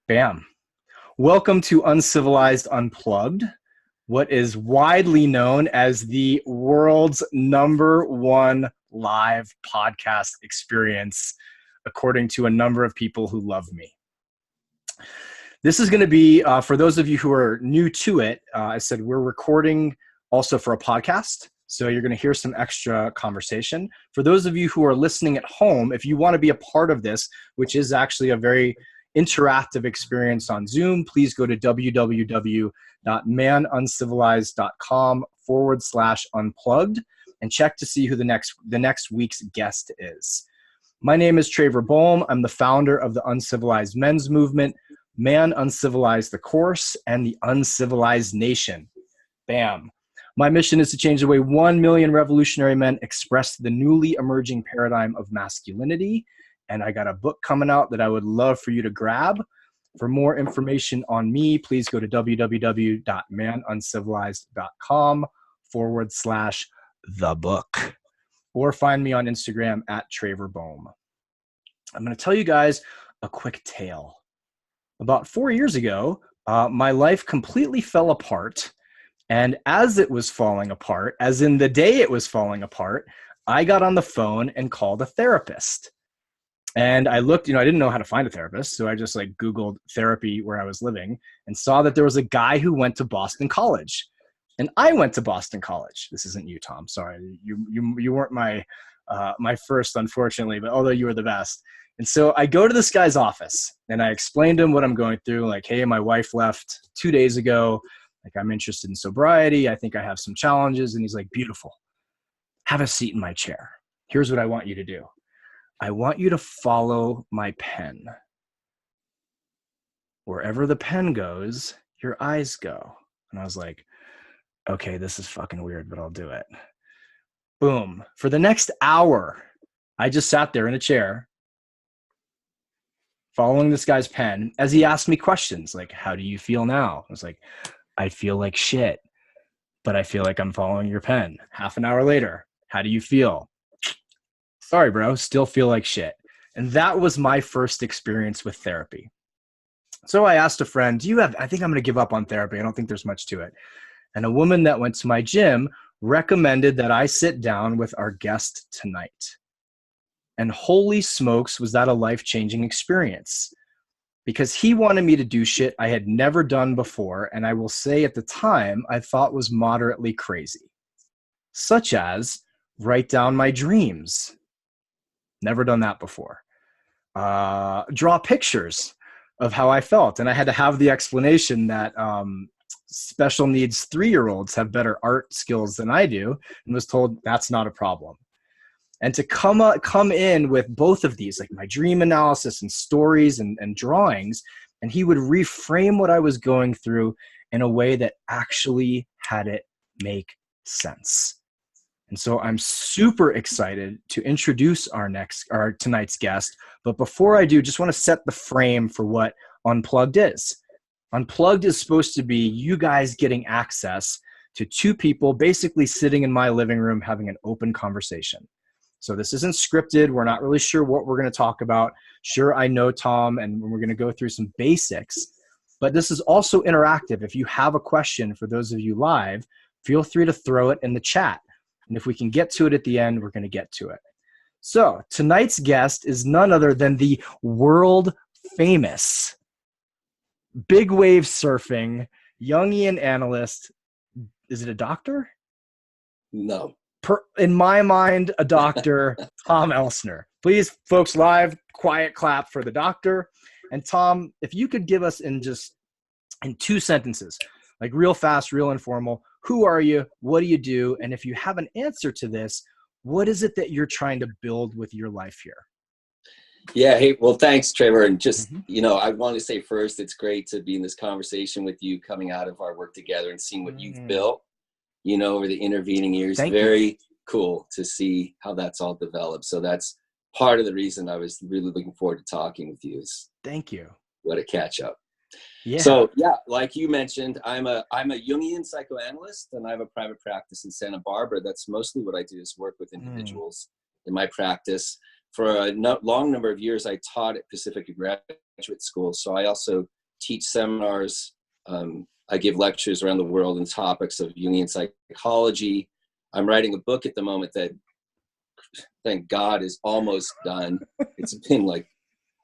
Bam. Welcome to Uncivilized Unplugged, what is widely known as the world's #1 live podcast experience, according to a number of people who love me. This is going to be, for those of you who are new to it, I said we're recording also for a podcast, so you're going to hear some extra conversation. For those of you who are listening at home, if you want to be a part of this, which is actually a very interactive experience on Zoom, please go to www.manuncivilized.com/unplugged and check to see who the next week's guest is. My name is Traver Boehm. I'm the founder of the Uncivilized Men's Movement, Man Uncivilized the Course, and the Uncivilized Nation. Bam. My mission is to change the way 1 million revolutionary men express the newly emerging paradigm of masculinity. And I got a book coming out that I would love for you to grab. For more information on me, please go to www.manuncivilized.com/thebook or find me on Instagram at Traver Boehm. I'm going to tell you guys a quick tale. About 4 years ago, my life completely fell apart. And as it was falling apart, as in the day it was falling apart, I got on the phone and called a therapist. And I looked, I didn't know how to find a therapist. So I just Googled therapy where I was living and saw that there was a guy who went to Boston College. And I went to Boston College. This isn't you, Tom. Sorry. You weren't my first, unfortunately, but although you were the best. And so I go to this guy's office and I explained to him what I'm going through. Hey, my wife left 2 days ago. I'm interested in sobriety. I think I have some challenges. And he's like, beautiful. Have a seat in my chair. Here's what I want you to do. I want you to follow my pen. Wherever the pen goes, your eyes go. And I was like, okay, this is fucking weird, but I'll do it. Boom. For the next hour, I just sat there in a chair following this guy's pen as he asked me questions like, how do you feel now? I was like, I feel like shit, but I feel like I'm following your pen. Half an hour later, how do you feel? Sorry, bro, still feel like shit. And that was my first experience with therapy. So I asked a friend, I think I'm going to give up on therapy. I don't think there's much to it. And a woman that went to my gym recommended that I sit down with our guest tonight. And holy smokes, was that a life-changing experience. Because he wanted me to do shit I had never done before, and I will say at the time, I thought was moderately crazy. Such as write down my dreams. Never done that before. Draw pictures of how I felt. And I had to have the explanation that special needs 3-year-olds have better art skills than I do, and was told that's not a problem. And to come in with both of these, my dream analysis and stories and drawings, and he would reframe what I was going through in a way that actually had it make sense. And so I'm super excited to introduce our tonight's guest. But before I do, just want to set the frame for what Unplugged is. Unplugged is supposed to be you guys getting access to 2 people basically sitting in my living room having an open conversation. So this isn't scripted. We're not really sure what we're going to talk about. Sure, I know Tom, and we're going to go through some basics. But this is also interactive. If you have a question for those of you live, feel free to throw it in the chat. And if we can get to it at the end, we're going to get to it. So tonight's guest is none other than the world famous big wave surfing Jungian analyst. Is it a doctor? No. In my mind, a doctor, Tom Ellis. Please, folks live, quiet clap for the doctor. And Tom, if you could give us in 2 sentences, real fast, real informal, who are you? What do you do? And if you have an answer to this, what is it that you're trying to build with your life here? Yeah. Hey, well, thanks, Trevor. And just, I want to say first, it's great to be in this conversation with you coming out of our work together and seeing what you've built, over the intervening years. Very cool to see how that's all developed. So that's part of the reason I was really looking forward to talking with you. Thank you. What a catch up. Yeah. So like you mentioned, I'm a Jungian psychoanalyst, and I have a private practice in Santa Barbara. That's mostly what I do, is work with individuals in my practice. For a long number of years, I taught at Pacific Graduate School. So I also teach seminars. I give lectures around the world on topics of Jungian psychology. I'm writing a book at the moment that, thank God, is almost done. It's been like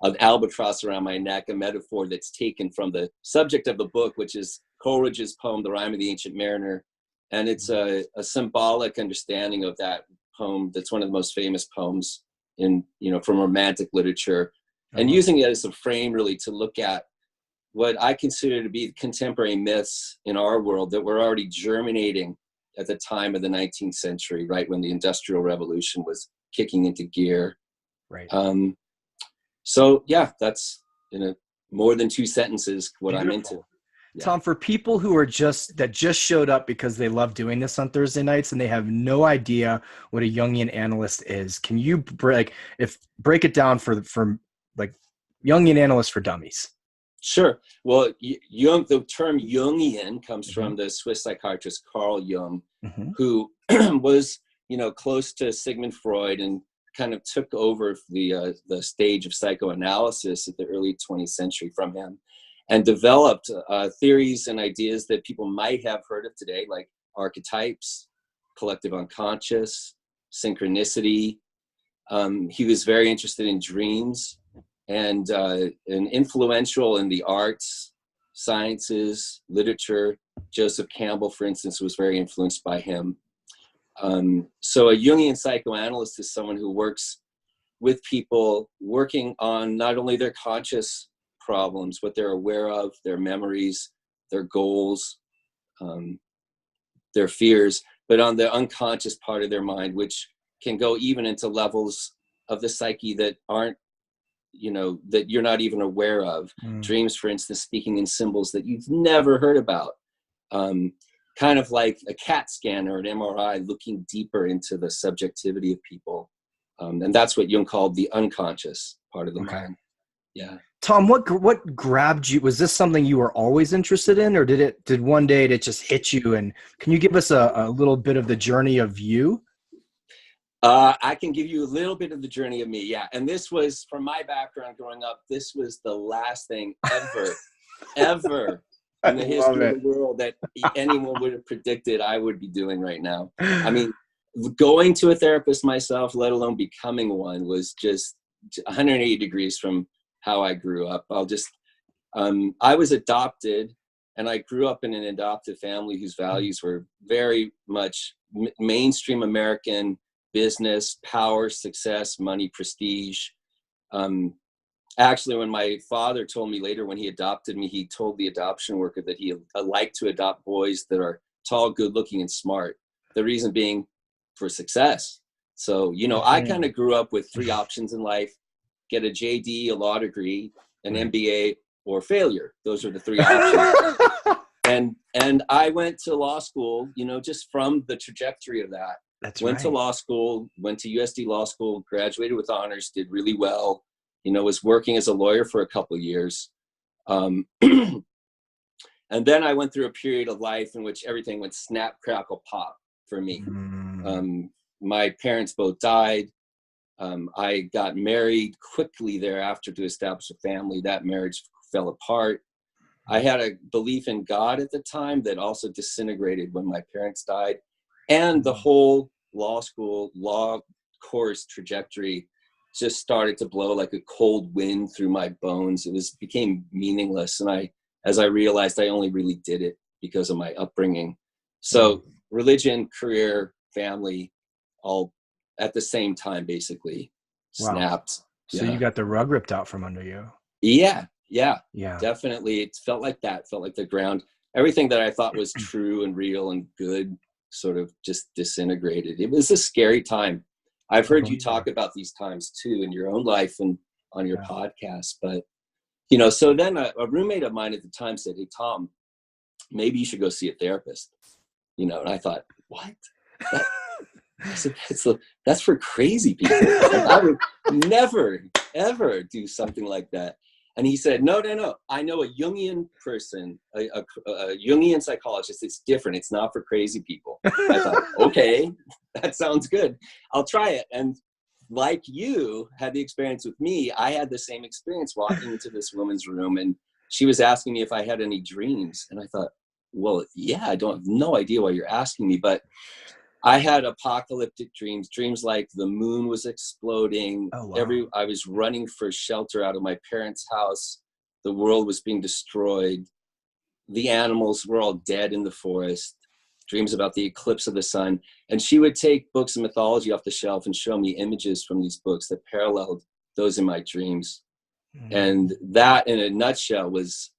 an albatross around my neck, a metaphor that's taken from the subject of the book, which is Coleridge's poem, The Rime of the Ancient Mariner. And it's a symbolic understanding of that poem that's one of the most famous poems in, from romantic literature, and using it as a frame really to look at what I consider to be contemporary myths in our world that were already germinating at the time of the 19th century, right when the Industrial Revolution was kicking into gear. Right. So yeah, that's more than 2 sentences what Beautiful. I'm into. Yeah. Tom, for people who are just showed up because they love doing this on Thursday nights and they have no idea what a Jungian analyst is, can you break it down for like Jungian analyst for dummies? Sure. Well, the term Jungian comes from the Swiss psychiatrist Carl Jung, who was, close to Sigmund Freud and kind of took over the stage of psychoanalysis at the early 20th century from him, and developed theories and ideas that people might have heard of today, like archetypes, collective unconscious, synchronicity. He was very interested in dreams, and influential in the arts, sciences, literature. Joseph Campbell, for instance, was very influenced by him. So a Jungian psychoanalyst is someone who works with people, working on not only their conscious problems, what they're aware of, their memories, their goals, their fears, but on the unconscious part of their mind, which can go even into levels of the psyche that aren't, that you're not even aware of. Dreams, for instance, speaking in symbols that you've never heard about. Kind of like a CAT scan or an MRI, looking deeper into the subjectivity of people. And that's what Jung called the unconscious part of the mind. Yeah. Tom, what grabbed you? Was this something you were always interested in, or did one day it just hit you? And can you give us a little bit of the journey of you? I can give you a little bit of the journey of me. Yeah. And this was, from my background growing up, this was the last thing ever in the history of the world that anyone would have predicted I would be doing right now. I mean, going to a therapist myself, let alone becoming one, was just 180 degrees from how I grew up. I was adopted, and I grew up in an adoptive family whose values were very much mainstream American business, power, success, money, prestige. Actually, when my father told me later when he adopted me, he told the adoption worker that he liked to adopt boys that are tall, good looking, and smart. The reason being for success. So, I kind of grew up with 3 options in life: get a JD, a law degree, an MBA, or failure. Those are the 3 options. And I went to law school, just from the trajectory of that. Went to law school, went to USD Law School, graduated with honors, did really well. Was working as a lawyer for a couple of years. And then I went through a period of life in which everything went snap, crackle, pop for me. My parents both died. I got married quickly thereafter to establish a family. That marriage fell apart. I had a belief in God at the time that also disintegrated when my parents died. And the whole law course trajectory just started to blow like a cold wind through my bones. It became meaningless. And as I realized, I only really did it because of my upbringing. So religion, career, family, all at the same time, basically snapped. So you got the rug ripped out from under you. Yeah, definitely. It felt like that. Felt like the ground, everything that I thought was true and real and good sort of just disintegrated. It was a scary time. I've heard you talk about these times too in your own life and on your podcast. But, so then a roommate of mine at the time said, "Hey, Tom, maybe you should go see a therapist." And I thought, what? I said, that's for crazy people. I would never, ever do something like that. And he said, no. I know a Jungian person, a Jungian psychologist. It's different. It's not for crazy people. I thought, okay, that sounds good. I'll try it. And like you had the experience with me, I had the same experience walking into this woman's room, and she was asking me if I had any dreams. And I thought, well, yeah, I don't have no idea why you're asking me, but I had apocalyptic dreams like the moon was exploding. Oh, wow. I was running for shelter out of my parents' house. The world was being destroyed. The animals were all dead in the forest. Dreams about the eclipse of the sun. And she would take books of mythology off the shelf and show me images from these books that paralleled those in my dreams. And that, in a nutshell, was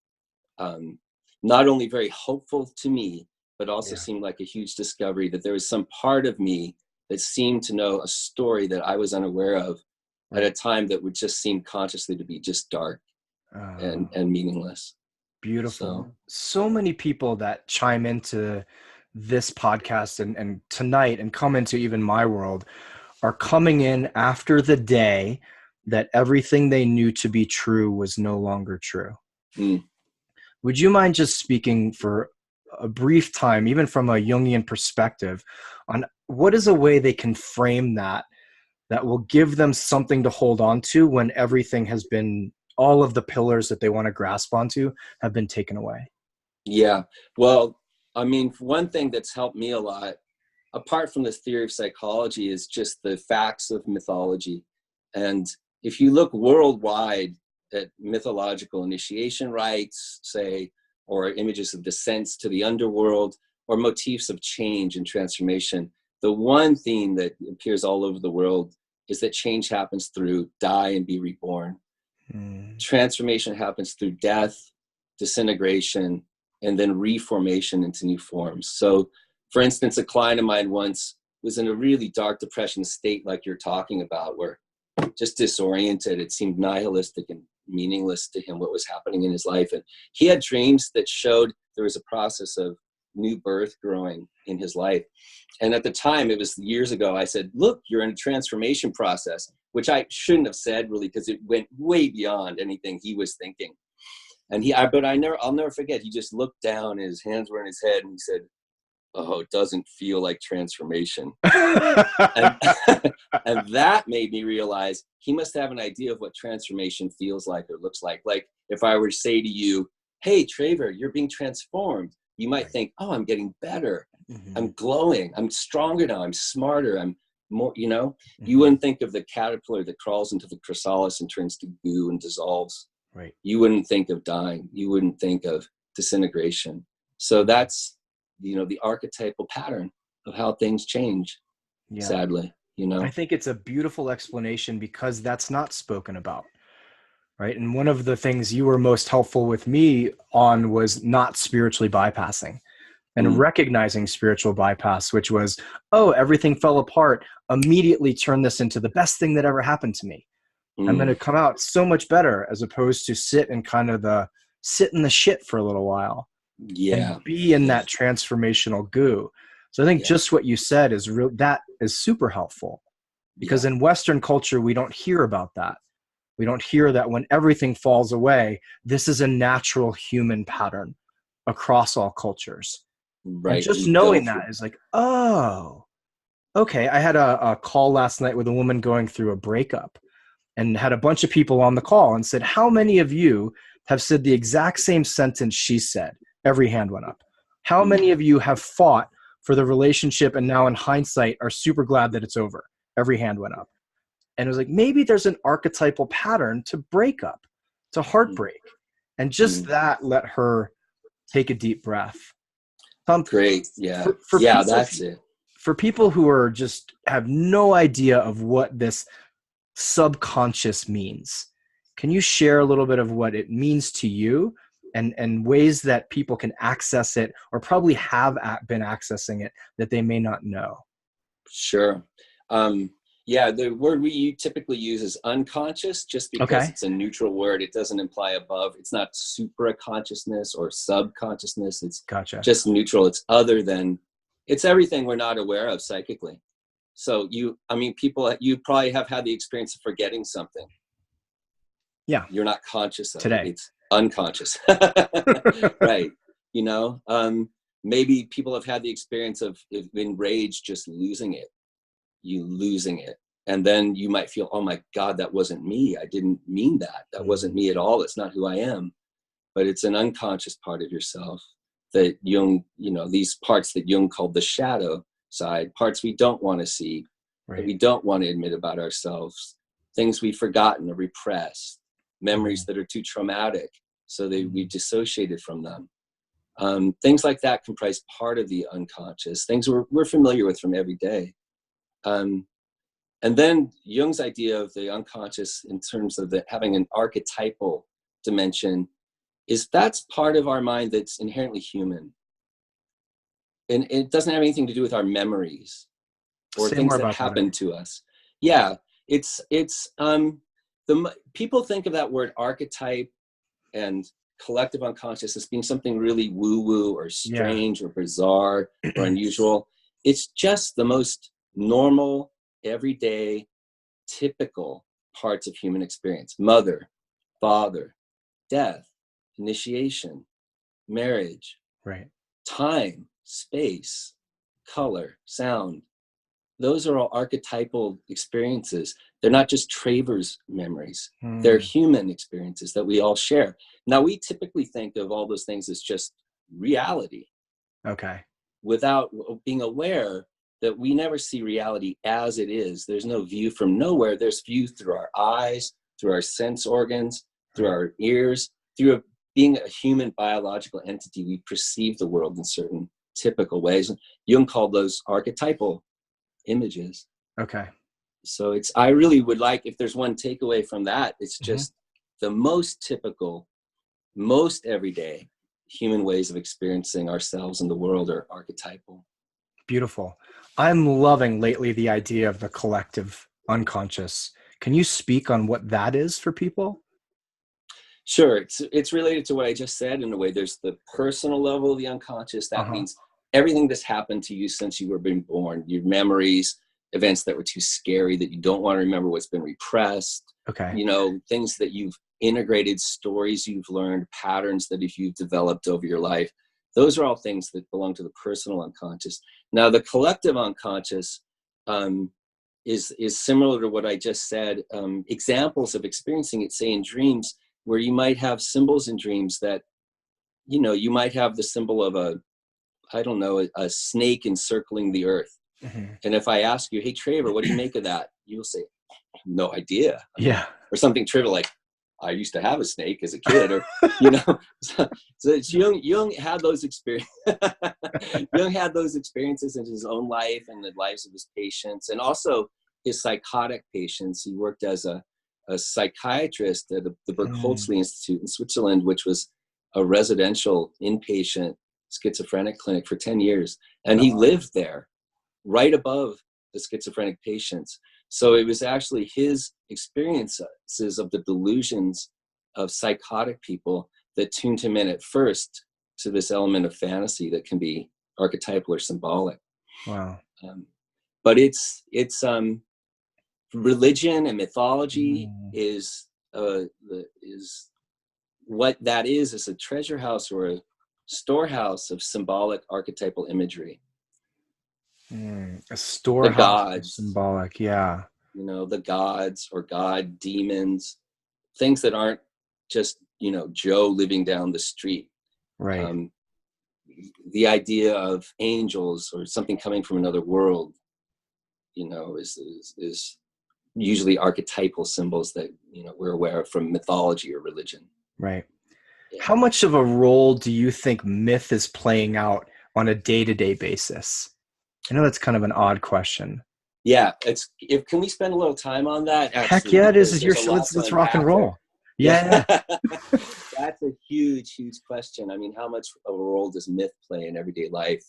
not only very hopeful to me, but also seemed like a huge discovery that there was some part of me that seemed to know a story that I was unaware of at a time that would just seem consciously to be just dark and meaningless. Beautiful. So many people that chime into this podcast and tonight and come into even my world are coming in after the day that everything they knew to be true was no longer true. Would you mind just speaking for a brief time, even from a Jungian perspective, on what is a way they can frame that will give them something to hold on to when everything has been, all of the pillars that they want to grasp onto have been taken away? Yeah. Well, I mean, one thing that's helped me a lot, apart from the theory of psychology, is just the facts of mythology. And if you look worldwide at mythological initiation rites, say, or images of descents to the underworld, or motifs of change and transformation, the one theme that appears all over the world is that change happens through die and be reborn. Transformation happens through death, disintegration, and then reformation into new forms. So, for instance, a client of mine once was in a really dark depression state like you're talking about, where just disoriented, it seemed nihilistic and meaningless to him what was happening in his life. And he had dreams that showed there was a process of new birth growing in his life. And at the time, it was years ago, I said, look, you're in a transformation process, which I shouldn't have said really, because it went way beyond anything he was thinking. And I'll never forget, he just looked down and his hands were in his head and he said, oh, it doesn't feel like transformation. and that made me realize he must have an idea of what transformation feels like or looks like. Like if I were to say to you, hey, Traver, you're being transformed, you might think, oh, I'm getting better. I'm glowing. I'm stronger now. I'm smarter. I'm more, you wouldn't think of the caterpillar that crawls into the chrysalis and turns to goo and dissolves. Right. You wouldn't think of dying. You wouldn't think of disintegration. So that's, the archetypal pattern of how things change, sadly, I think it's a beautiful explanation because that's not spoken about, right? And one of the things you were most helpful with me on was not spiritually bypassing and recognizing spiritual bypass, which was, oh, everything fell apart. Immediately turn this into the best thing that ever happened to me. I'm going to come out so much better, as opposed to sit in the shit for a little while. And be in that transformational goo. So I think just what you said is real. That is super helpful, because in Western culture, we don't hear about that. We don't hear that when everything falls away, this is a natural human pattern across all cultures. Right. And just knowing that is like, oh, okay. I had a call last night with a woman going through a breakup and had a bunch of people on the call and said, how many of you have said the exact same sentence she said? Every hand went up. How many of you have fought for the relationship and now in hindsight are super glad that it's over? Every hand went up. And it was like, maybe there's an archetypal pattern to breakup, to heartbreak. And just that let her take a deep breath. Great. Yeah. That's it. For people who are just have no idea of what this subconscious means, can you share a little bit of what it means to you? And ways that people can access it, or probably have been accessing it, that they may not know? Sure. The word we typically use is unconscious, just because it's a neutral word. It doesn't imply above. It's not supraconsciousness or subconsciousness. It's just neutral. It's other than. It's everything we're not aware of psychically. So you probably have had the experience of forgetting something. Yeah. You're not conscious of today. It's unconscious. Right. Maybe people have had the experience of in rage, just losing it. And then you might feel, oh my God, that wasn't me. I didn't mean that. That wasn't me at all. That's not who I am. but it's an unconscious part of yourself that Jung, these parts that Jung called the shadow side, parts we don't want to see, that we don't want to admit about ourselves, things we've forgotten or repressed, memories that are too traumatic, so we've dissociated from them. Things like that comprise part of the unconscious, things we're familiar with from every day. And then Jung's idea of the unconscious in terms of having an archetypal dimension is that's part of our mind that's inherently human. And it doesn't have anything to do with our memories or things that happen to us. Yeah, it's people think of that word archetype and collective unconscious as being something really woo-woo or strange or bizarre or unusual. It's just the most normal, everyday, typical parts of human experience. Mother, father, death, initiation, marriage, time, space, color, sound. Those are all archetypal experiences. They're not just Travers memories. They're human experiences that we all share. Now, we typically think of all those things as just reality. Okay. Without being aware that we never see reality as it is. There's no view from nowhere. There's view through our eyes, through our sense organs, through our ears, through being a human biological entity. We perceive the world in certain typical ways. And Jung called those archetypal images. Okay. So I really would like, if there's one takeaway from that, it's just the most typical, most everyday human ways of experiencing ourselves and the world are archetypal. Beautiful. I'm loving lately the idea of the collective unconscious. Can you speak on what that is for people? Sure. It's related to what I just said in a way. There's the personal level of the unconscious. That means everything that's happened to you since you were being born, your memories, events that were too scary that you don't want to remember, what's been repressed, things that you've integrated, stories you've learned, patterns that you've developed over your life. Those are all things that belong to the personal unconscious. Now, the collective unconscious is similar to what I just said. Examples of experiencing it, say in dreams, where you might have symbols in dreams that, you might have the symbol of a snake encircling the earth. And if I ask you, hey, Traver, what do you make of that? You'll say, no idea. Or something trivial like, I used to have a snake as a kid, or, So it's Jung had those experiences. Jung had those experiences in his own life and the lives of his patients, and also his psychotic patients. He worked as a psychiatrist at the Berkholzli Institute in Switzerland, which was a residential inpatient schizophrenic clinic for 10 years. And he lived there right above the schizophrenic patients. So it was actually his experiences of the delusions of psychotic people that tuned him in at first to this element of fantasy that can be archetypal or symbolic. Wow. But it's religion and mythology is what that is a treasure house or a storehouse of symbolic archetypal imagery. A storehouse of symbolic, the gods or god demons, things that aren't just Joe living down the street. Right. The idea of angels or something coming from another world, is usually archetypal symbols that we're aware of from mythology or religion. Right. Yeah. How much of a role do you think myth is playing out on a day-to-day basis? I know that's kind of an odd question. Yeah, can we spend a little time on that? Heck yeah, it is. Let's rock and roll. Yeah. That's a huge question. I mean, how much of a role does myth play in everyday life?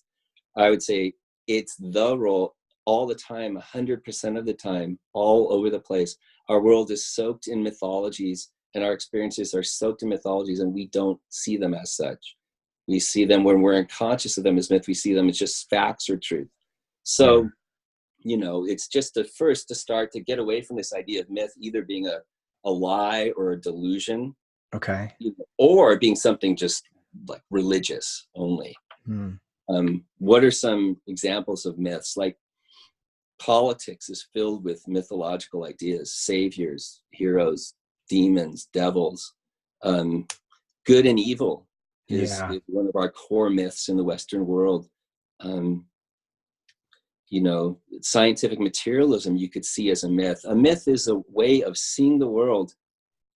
I would say it's the role all the time, 100% of the time, all over the place. Our world is soaked in mythologies, and our experiences are soaked in mythologies, and we don't see them as such. We see them when we're unconscious of them as myth. We see them as just facts or truth. So, it's just to start to get away from this idea of myth either being a lie or a delusion. Okay. Or being something just like religious only. What are some examples of myths? Like politics is filled with mythological ideas, saviors, heroes, demons, devils. good and evil is Yeah. one of our core myths in the Western world. You know, scientific materialism you could see as a myth. A myth is a way of seeing the world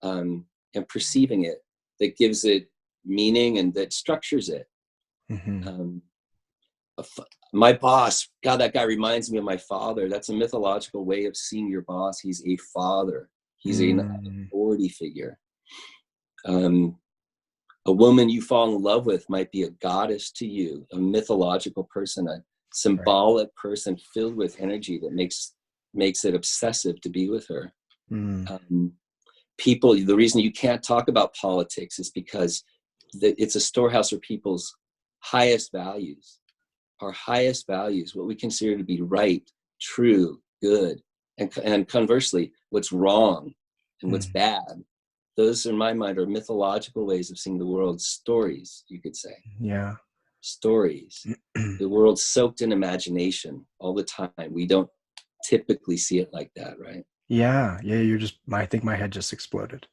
and perceiving it that gives it meaning and that structures it. My boss, God, that guy reminds me of my father. That's a mythological way of seeing your boss. He's a father. He's an authority figure. A woman you fall in love with might be a goddess to you, a mythological person, a symbolic person filled with energy that makes it obsessive to be with her. People, the reason you can't talk about politics is because it's a storehouse for people's highest values. Our highest values, what we consider to be right, true, good, and conversely, what's wrong and what's bad. Those, in my mind, are mythological ways of seeing the world. Stories, you could say. Yeah. Stories. The world's soaked in imagination all the time. We don't typically see it like that, right? Yeah. I think my head just exploded.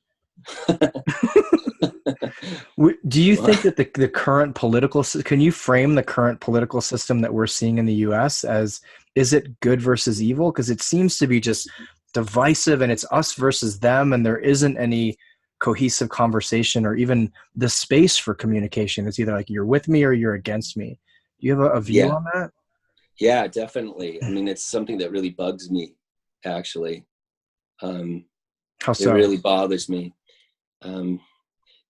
Do you think that the current can you frame the current political system that we're seeing in the US as, is it good versus evil? Because it seems to be just divisive and it's us versus them, and there isn't any cohesive conversation or even the space for communication. It's either like you're with me or you're against me. Do you have a view on that? Yeah, definitely. I mean, it's something that really bugs me, actually. How so? It really bothers me.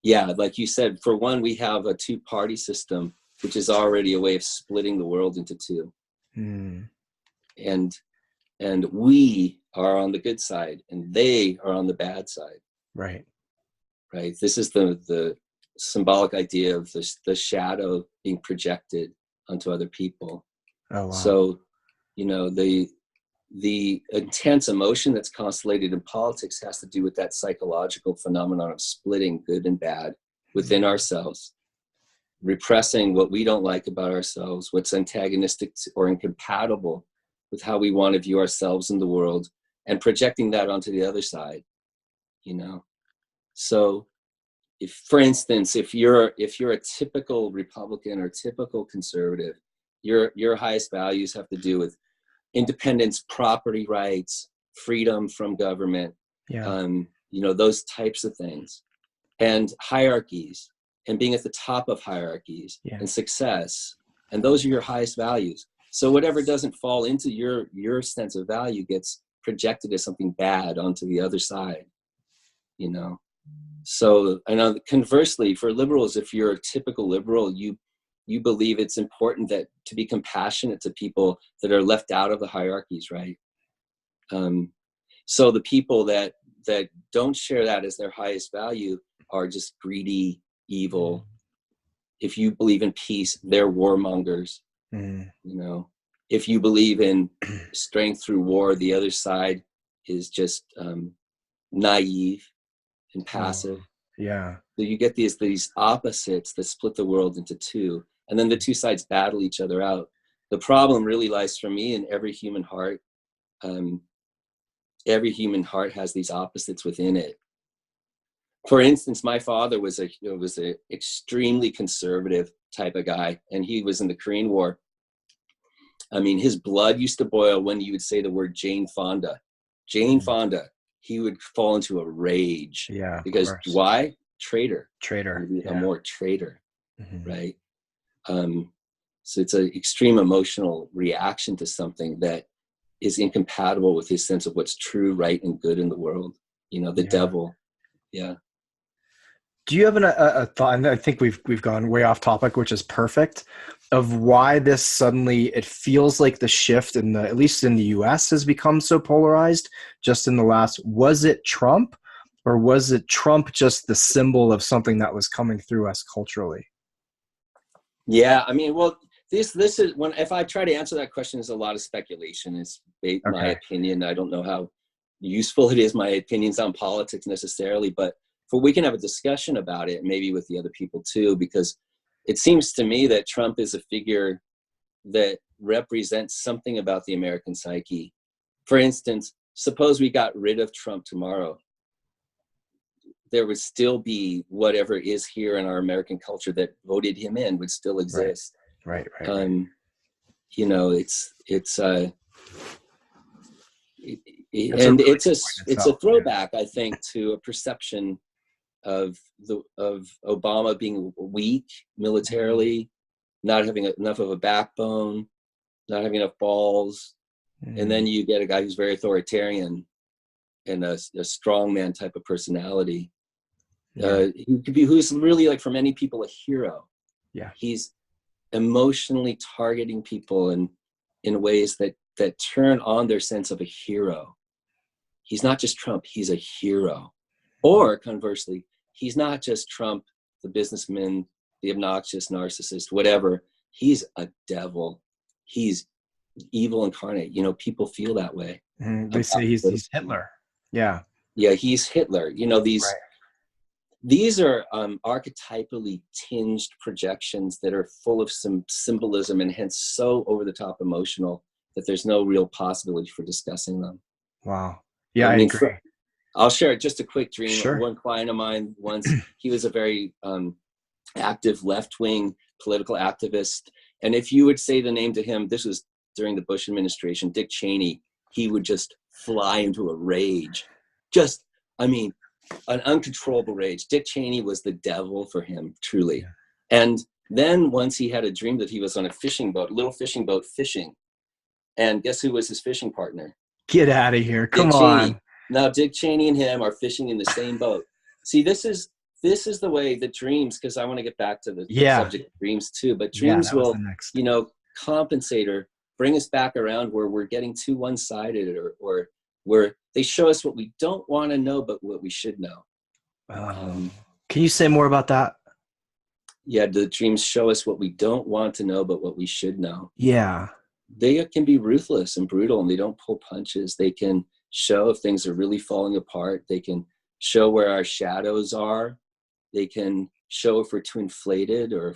Yeah, like you said, for one, we have a two-party system, which is already a way of splitting the world into two. And we are on the good side, and they are on the bad side. Right. This is the symbolic idea of the shadow being projected onto other people. Oh, wow. So, you know, the intense emotion that's constellated in politics has to do with that psychological phenomenon of splitting good and bad within ourselves, repressing what we don't like about ourselves, what's antagonistic or incompatible with how we want to view ourselves in the world, and projecting that onto the other side, you know. So if, for instance, if you're a typical Republican or typical conservative, your highest values have to do with independence, property rights, freedom from government, you know, those types of things, and hierarchies, and being at the top of hierarchies, and success, and those are your highest values. So whatever doesn't fall into your sense of value gets projected as something bad onto the other side, you know. So, and conversely, for liberals, if you're a typical liberal, you believe it's important that to be compassionate to people that are left out of the hierarchies, right? So the people that don't share that as their highest value are just greedy, evil. If you believe in peace, they're warmongers. You know, if you believe in strength through war, the other side is just naive and passive. So you get these opposites that split the world into two, and then the two sides battle each other out. The problem really lies for me in every human heart. Every human heart has these opposites within it. For instance, my father was a extremely conservative type of guy, and he was in the Korean War. I mean, his blood used to boil when you would say the word Jane Fonda. Jane Fonda, he would fall into a rage. Yeah. Because why? Traitor. Yeah. A more traitor, right? So it's an extreme emotional reaction to something that is incompatible with his sense of what's true, right, and good in the world. You know, the devil. Yeah. Do you have a thought? And I think we've gone way off topic, which is perfect, of why this suddenly, it feels like the shift at least in the US has become so polarized just in the last, was it Trump, or was it Trump just the symbol of something that was coming through us culturally? Yeah, I mean, well, this is if I try to answer that question, there's a lot of speculation. It's my opinion. I don't know how useful it is, my opinions on politics necessarily, but we can have a discussion about it, maybe with the other people too, because it seems to me that Trump is a figure that represents something about the American psyche. For instance, suppose we got rid of Trump tomorrow. there would still be whatever is here in our American culture that voted him in would still exist. Right. You know, it's a throwback, I think, to a perception of Obama being weak militarily, not having enough of a backbone, not having enough balls. And then you get a guy who's very authoritarian and a strongman type of personality. Who's really, like, for many people, a hero. Yeah. He's emotionally targeting people in ways that turn on their sense of a hero. He's not just Trump, he's a hero. Or conversely, he's not just Trump, the businessman, the obnoxious narcissist, whatever. He's a devil. He's evil incarnate. You know, people feel that way. They say he's Hitler. Yeah. Yeah, he's Hitler. You know, these are archetypally tinged projections that are full of some symbolism and hence so over the top emotional that there's no real possibility for discussing them. Wow. Yeah, I agree. I'll share just a quick dream. Sure. One client of mine once, he was a very active left-wing political activist. And if you would say the name to him, this was during the Bush administration, Dick Cheney, he would just fly into a rage. An uncontrollable rage. Dick Cheney was the devil for him, truly. Yeah. And then once he had a dream that he was on a fishing boat, a little fishing boat fishing. And guess who was his fishing partner? Get out of here. Come on. Now, Dick Cheney and him are fishing in the same boat. See, this is the way that dreams, because I want to get back to the subject of dreams too, but dreams will, you know, compensate or bring us back around where we're getting too one-sided or where they show us what we don't want to know, but what we should know. Can you say more about that? Yeah, the dreams show us what we don't want to know, but what we should know. Yeah. They can be ruthless and brutal, and they don't pull punches. They can show if things are really falling apart. They can show where our shadows are. They can show if we're too inflated or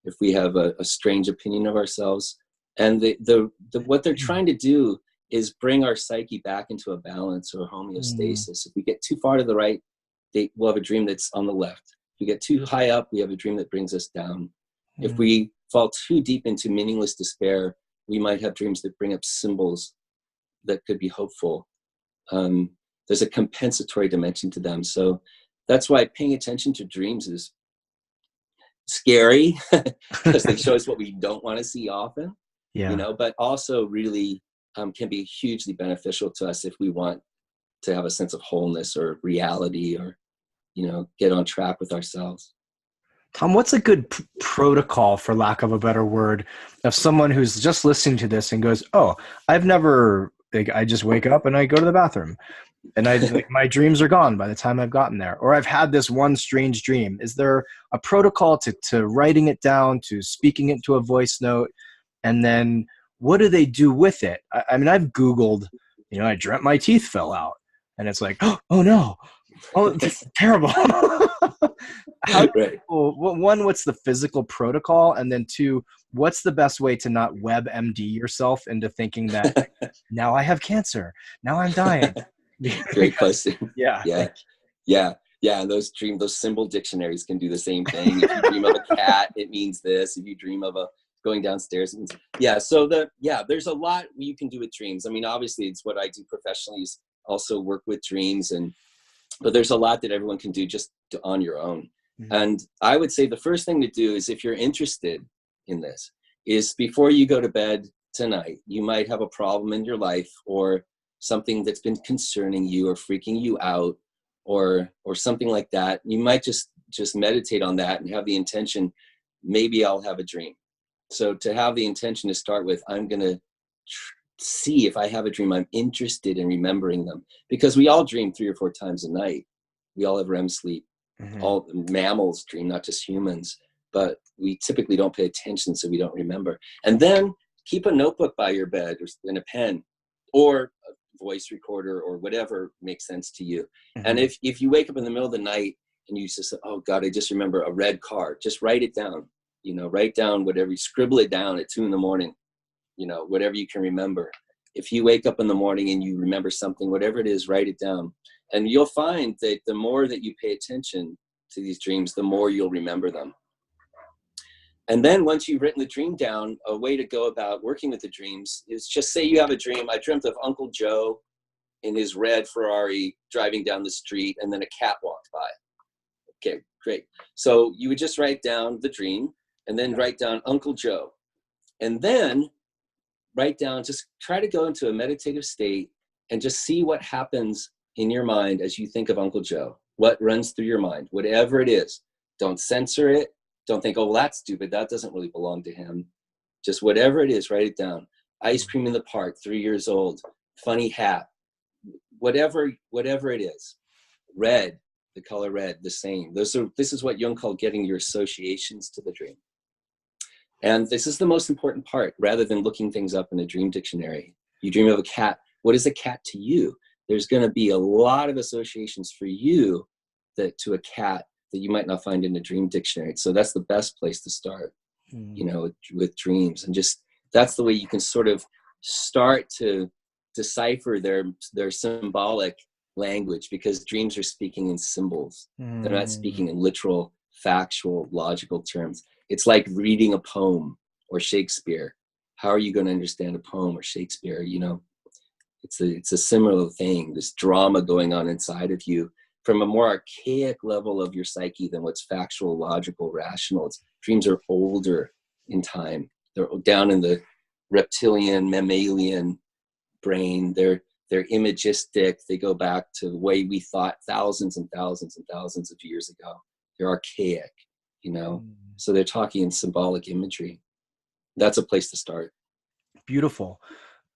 if we have a strange opinion of ourselves. And what they're trying to do is bring our psyche back into a balance or homeostasis. If we get too far to the right, we'll have a dream that's on the left. If we get too high up, we have a dream that brings us down. If we fall too deep into meaningless despair, we might have dreams that bring up symbols that could be hopeful. There's a compensatory dimension to them. So that's why paying attention to dreams is scary because they show us what we don't want to see often, you know, but also really can be hugely beneficial to us if we want to have a sense of wholeness or reality or, you know, get on track with ourselves. Tom, what's a good protocol, for lack of a better word, of someone who's just listening to this and goes, oh, I just wake up and I go to the bathroom and my dreams are gone by the time I've gotten there, or I've had this one strange dream. Is there a protocol to writing it down, to speaking it to a voice note? And then what do they do with it? I mean, I've Googled, you know, I dreamt my teeth fell out and it's like, oh no, oh, that's terrible. One, what's the physical protocol? And then two, what's the best way to not WebMD yourself into thinking that now I have cancer, now I'm dying? Great question. Yeah. And those symbol dictionaries can do the same thing. If you dream of a cat, it means this. If you dream of going downstairs, it means, so there's a lot you can do with dreams. I mean, obviously it's what I do professionally is also work with dreams, but there's a lot that everyone can do just on your own. Mm-hmm. And I would say the first thing to do is, if you're interested in this, is before you go to bed tonight, you might have a problem in your life or something that's been concerning you or freaking you out or something like that. You might just meditate on that and have the intention, maybe I'll have a dream. So to have the intention to start with, I'm going to see if I have a dream. I'm interested in remembering them, because we all dream 3 or 4 times a night. We all have REM sleep. Mm-hmm. All mammals dream, not just humans, but we typically don't pay attention, so we don't remember. And then keep a notebook by your bed and a pen or a voice recorder or whatever makes sense to you. Mm-hmm. And if you wake up in the middle of the night and you just say, oh God, I just remember a red car, just write it down. You know, write down whatever, scribble it down at 2 a.m, you know, whatever you can remember. If you wake up in the morning and you remember something, whatever it is, write it down. And you'll find that the more that you pay attention to these dreams, the more you'll remember them. And then once you've written the dream down, a way to go about working with the dreams is just say you have a dream. I dreamt of Uncle Joe in his red Ferrari driving down the street, and then a cat walked by. Okay, great. So you would just write down the dream and then write down Uncle Joe. And then write down, just try to go into a meditative state and just see what happens in your mind as you think of Uncle Joe. What runs through your mind, whatever it is. Don't censor it. Don't think, oh, well, that's stupid. That doesn't really belong to him. Just whatever it is, write it down. Ice cream in the park, 3 years old, funny hat, whatever it is. Red, the color red, the same. This is what Jung called getting your associations to the dream. And this is the most important part, rather than looking things up in a dream dictionary. You dream of a cat. What is a cat to you? There's going to be a lot of associations for you to a cat that you might not find in a dream dictionary. So that's the best place to start, with dreams. And just, that's the way you can sort of start to decipher their symbolic language, because dreams are speaking in symbols. They're not speaking in literal, factual, logical terms. It's like reading a poem or Shakespeare. How are you going to understand a poem or Shakespeare? It's a similar thing, this drama going on inside of you from a more archaic level of your psyche than what's factual, logical, rational. Dreams are older in time. They're down in the reptilian, mammalian brain. They're imagistic. They go back to the way we thought thousands and thousands and thousands of years ago. They're archaic, so they're talking in symbolic imagery. That's a place to start. Beautiful.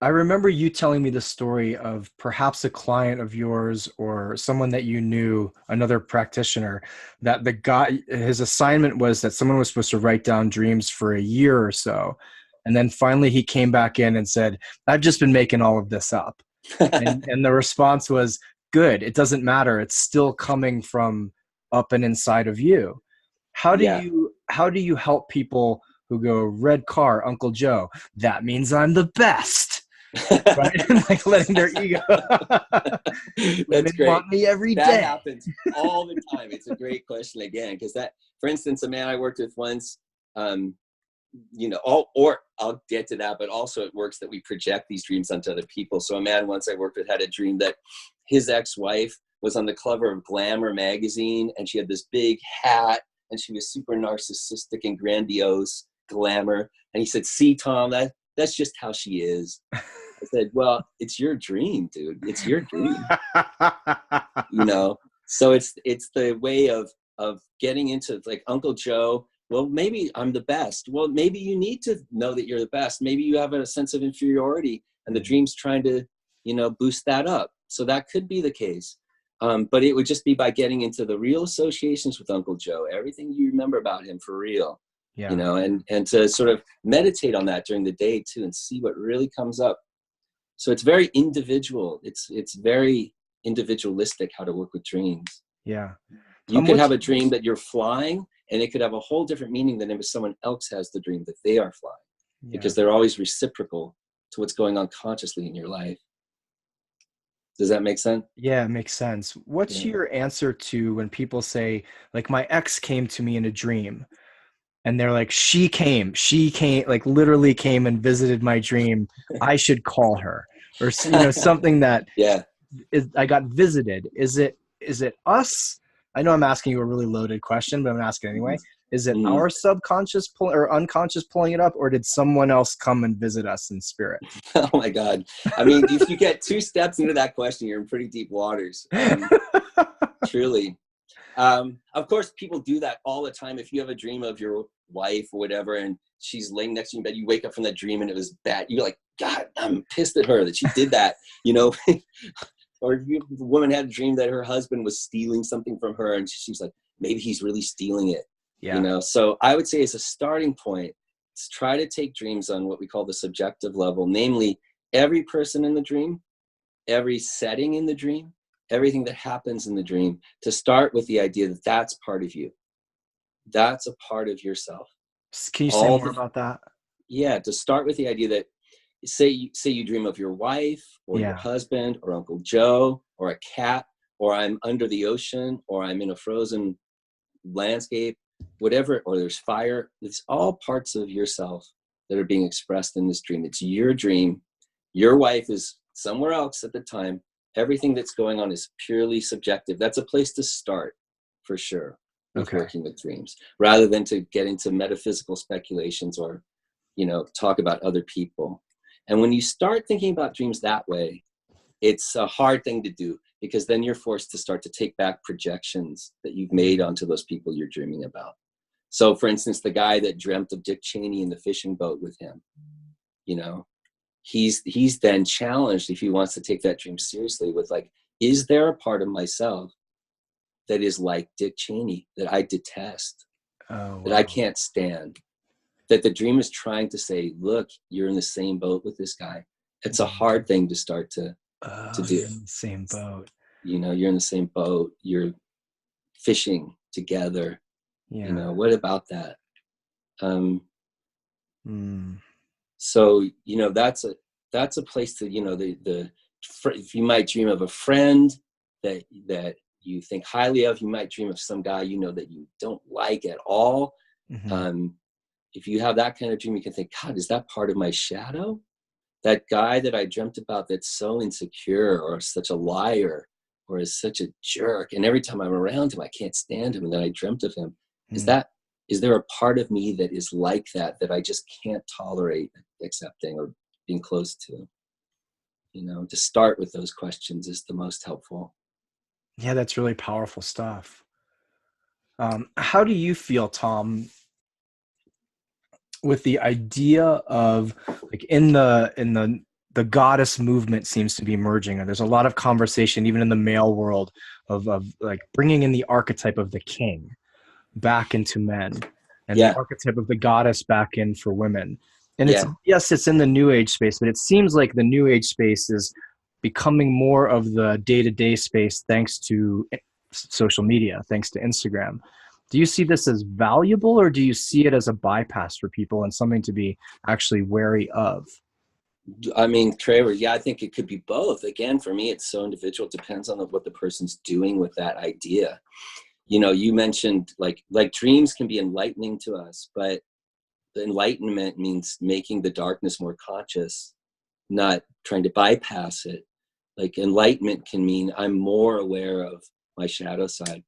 I remember you telling me the story of perhaps a client of yours or someone that you knew, another practitioner, that the guy, his assignment was that someone was supposed to write down dreams for a year or so. And then finally he came back in and said, I've just been making all of this up. and the response was, good. It doesn't matter. It's still coming from up and inside of you. How do you help people who go, red car, Uncle Joe? That means I'm the best. Right? Like letting their ego. That's great. Want me every day. That happens all the time. It's a great question again, because that, for instance, a man I worked with once, or I'll get to that, but also it works that we project these dreams onto other people. So a man once I worked with had a dream that his ex-wife was on the cover of Glamour magazine, and she had this big hat, and she was super narcissistic and grandiose, glamour. And he said, see, Tom, that's just how she is. I said, well, it's your dream, dude. It's your dream. So it's the way of getting into, like, Uncle Joe. Well, maybe I'm the best. Well, maybe you need to know that you're the best. Maybe you have a sense of inferiority and the dream's trying to, boost that up. So that could be the case. But it would just be by getting into the real associations with Uncle Joe, everything you remember about him for real, and to sort of meditate on that during the day too, and see what really comes up. So it's very individual. It's very individualistic how to work with dreams. Yeah. You could have a dream that you're flying, and it could have a whole different meaning than if someone else has the dream that they are flying, because they're always reciprocal to what's going on consciously in your life. Does that make sense? Yeah, it makes sense. What's your answer to when people say, like, my ex came to me in a dream, and they're like, she came, like literally came and visited my dream. I should call her, or something that I got visited. Is it us? I know I'm asking you a really loaded question, but I'm asking anyway. Is it our subconscious or unconscious pulling it up, or did someone else come and visit us in spirit? Oh my God. I mean, if you get 2 steps into that question, you're in pretty deep waters. Truly. Of course, people do that all the time. If you have a dream of your wife or whatever, and she's laying next to you in bed, you wake up from that dream and it was bad. You're like, God, I'm pissed at her that she did that, Or if the woman had a dream that her husband was stealing something from her, and she's like, maybe he's really stealing it. Yeah. So I would say as a starting point, let's try to take dreams on what we call the subjective level, namely every person in the dream, every setting in the dream, everything that happens in the dream, to start with the idea that that's part of you. That's a part of yourself. Can you say more about that? Yeah, to start with the idea that say you dream of your wife or your husband or Uncle Joe or a cat or I'm under the ocean, or I'm in a frozen landscape, whatever, or there's fire. It's all parts of yourself that are being expressed in this dream. It's your dream. Your wife is somewhere else at the time. Everything that's going on is purely subjective. That's a place to start, for sure, with working with dreams, rather than to get into metaphysical speculations or, talk about other people. And when you start thinking about dreams that way, it's a hard thing to do, because then you're forced to start to take back projections that you've made onto those people you're dreaming about. So, for instance, the guy that dreamt of Dick Cheney in the fishing boat with him, he's then challenged, if he wants to take that dream seriously, with like, is there a part of myself that is like Dick Cheney that I detest, that I can't stand, that the dream is trying to say, look, you're in the same boat with this guy. It's a hard thing to start to do. You're in the same boat. You're in the same boat. You're fishing together. What about that? So, that's a place to, if you might dream of a friend that you think highly of, you might dream of some guy, that you don't like at all. If you have that kind of dream, you can think, God, is that part of my shadow? That guy that I dreamt about that's so insecure, or such a liar, or is such a jerk, and every time I'm around him, I can't stand him, and then I dreamt of him. Is there a part of me that is like that I just can't tolerate accepting or being close to? To start with those questions is the most helpful. Yeah, that's really powerful stuff. How do you feel, Tom, with the idea of, like, in the goddess movement seems to be emerging, and there's a lot of conversation even in the male world of like bringing in the archetype of the king back into men, and the archetype of the goddess back in for women. And it's in the new age space, but it seems like the new age space is becoming more of the day-to-day space thanks to social media, thanks to Instagram. Do you see this as valuable, or do you see it as a bypass for people and something to be actually wary of? I mean, Trevor, I think it could be both. Again, for me, it's so individual. It depends on what the person's doing with that idea. You mentioned like dreams can be enlightening to us, but the enlightenment means making the darkness more conscious, not trying to bypass it. Like, enlightenment can mean I'm more aware of my shadow side.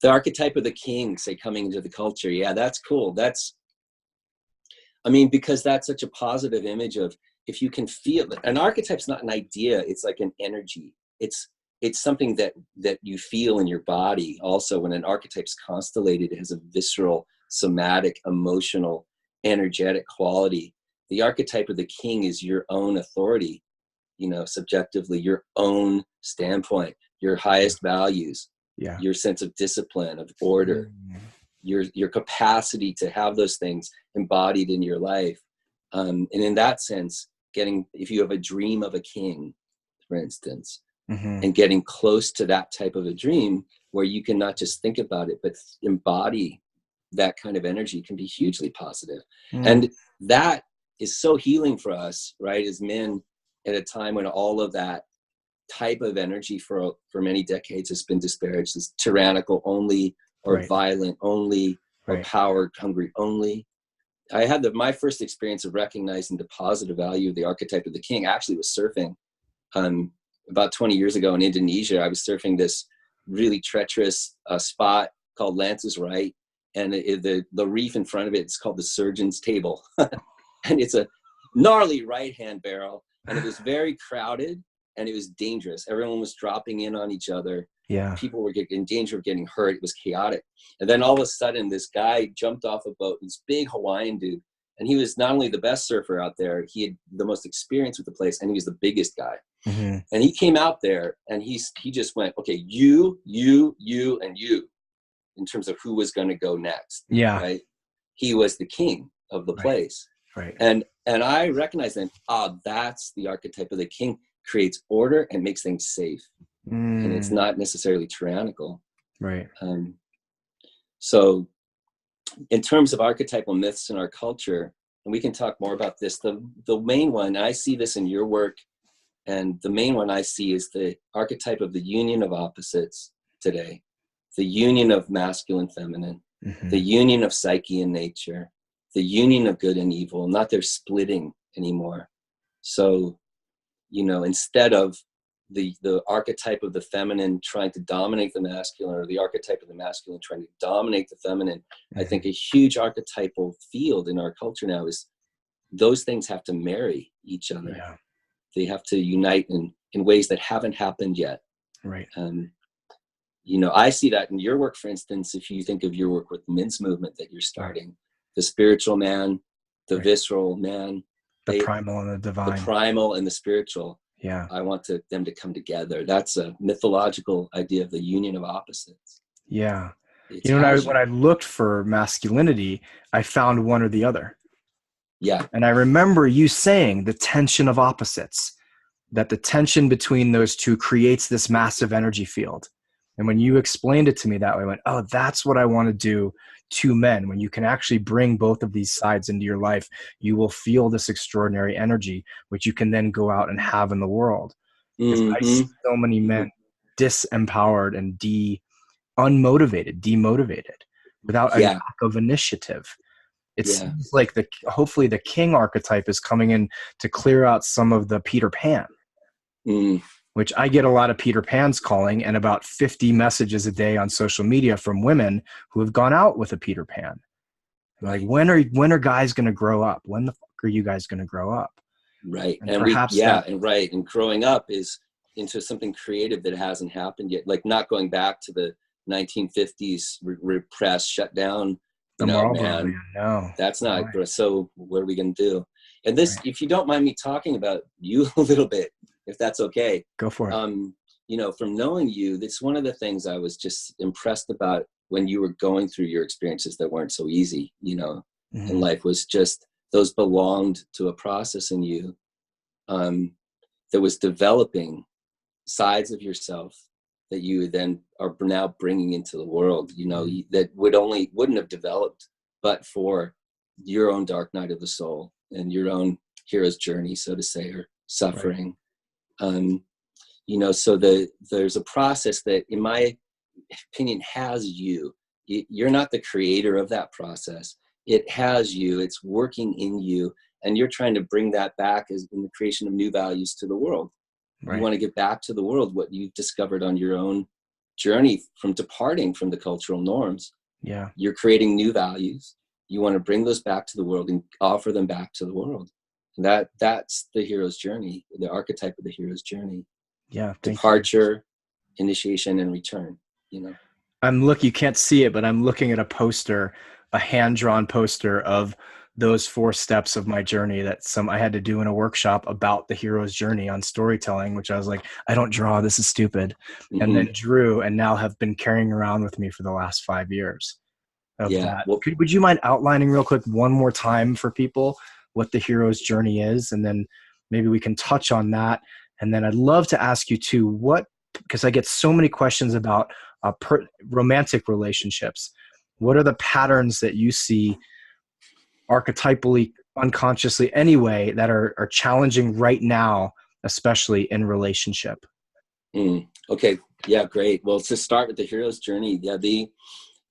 The archetype of the king, say, coming into the culture. Yeah, that's cool. Because that's such a positive image of, if you can feel it. An archetype's not an idea. It's like an energy. It's something that you feel in your body. Also, when an archetype's constellated, it has a visceral, somatic, emotional, energetic quality. The archetype of the king is your own authority, subjectively, your own standpoint, your highest values, your sense of discipline, of order, your capacity to have those things embodied in your life. And in that sense, if you have a dream of a king, for instance, and getting close to that type of a dream where you can not just think about it, but embody that kind of energy, can be hugely positive. And that is so healing for us, right, as men, at a time when all of that type of energy for many decades has been disparaged as tyrannical only, or violent only, or power hungry only. I had my first experience of recognizing the positive value of the archetype of the king actually was surfing. About 20 years ago in Indonesia, I was surfing this really treacherous spot called Lance's Right. And the reef in front of it is called the Surgeon's Table. And it's a gnarly right-hand barrel. And it was very crowded, and it was dangerous. Everyone was dropping in on each other. Yeah. People were in danger of getting hurt. It was chaotic. And then all of a sudden, this guy jumped off a boat, this big Hawaiian dude. And he was not only the best surfer out there, he had the most experience with the place, and he was the biggest guy. And he came out there, and he just went, okay, you, and you, in terms of who was going to go next. Yeah. Right. He was the king of the place. Right. And I recognized then, that's the archetype of the king. Creates order and makes things safe. And it's not necessarily tyrannical. Right. So in terms of archetypal myths in our culture, and we can talk more about this, the main one, and I see this in your work And the main one I see is the archetype of the union of opposites today, the union of masculine, feminine, the union of psyche and nature, the union of good and evil, not their splitting anymore. So, you know, instead of the archetype of the feminine trying to dominate the masculine, or the archetype of the masculine trying to dominate the feminine, I think a huge archetypal field in our culture now is those things have to marry each other. Yeah. They have to unite in ways that haven't happened yet. Right. You know, I see that in your work, for instance, if you think of your work with the men's movement that you're starting, the spiritual man, the visceral man, the primal and the divine, the primal and the spiritual. Yeah. I want them to come together. That's a mythological idea of the union of opposites. Yeah. You know, when I looked for masculinity, I found one or the other. Yeah. And I remember you saying the tension of opposites, that the tension between those two creates this massive energy field. And when you explained it to me that way, I went, oh, that's what I want to do to men. When you can actually bring both of these sides into your life, you will feel this extraordinary energy, which you can then go out and have in the world. Because I see so many men disempowered and demotivated, without a lack of initiative. It seems like hopefully the king archetype is coming in to clear out some of the Peter Pan, which I get a lot of Peter Pan's calling, and about 50 messages a day on social media from women who have gone out with a Peter Pan. Like, when are guys going to grow up? When the fuck are you guys going to grow up? Right. And perhaps and growing up is into something creative that hasn't happened yet. Like, not going back to the 1950s repressed, shut down. No, that's not right. So what are we going to do? And this, if you don't mind me talking about you a little bit, if that's okay. Go for it. You know, from knowing you, that's one of the things I was just impressed about when you were going through your experiences that weren't so easy, you know, in life, was just those belonged to a process in you that was developing sides of yourself that you then are now bringing into the world, you know, that wouldn't have developed but for your own dark night of the soul and your own hero's journey, so to say, or suffering. You know, so there's a process that, in my opinion, has you. You're not the creator of that process. It has you. It's working in you, and you're trying to bring that back as in the creation of new values to the world. You want to give back to the world what you've discovered on your own journey from departing from the cultural norms. Yeah. You're creating new values. You want to bring those back to the world and offer them back to the world. And that's the hero's journey, the archetype of the hero's journey. Yeah. Departure, initiation, and return, you know. You can't see it, but I'm looking at a poster, a hand-drawn poster of those 4 steps of my journey that I had to do in a workshop about the hero's journey on storytelling, which I was like, I don't draw, this is stupid. And then drew, and now have been carrying around with me for the last 5 years of that. Well, would you mind outlining real quick one more time for people what the hero's journey is? And then maybe we can touch on that. And then I'd love to ask you too, because I get so many questions about romantic relationships. What are the patterns that you see archetypally, unconsciously anyway, that are challenging right now, especially in relationship? Okay. Yeah, great. Well, to start with the hero's journey,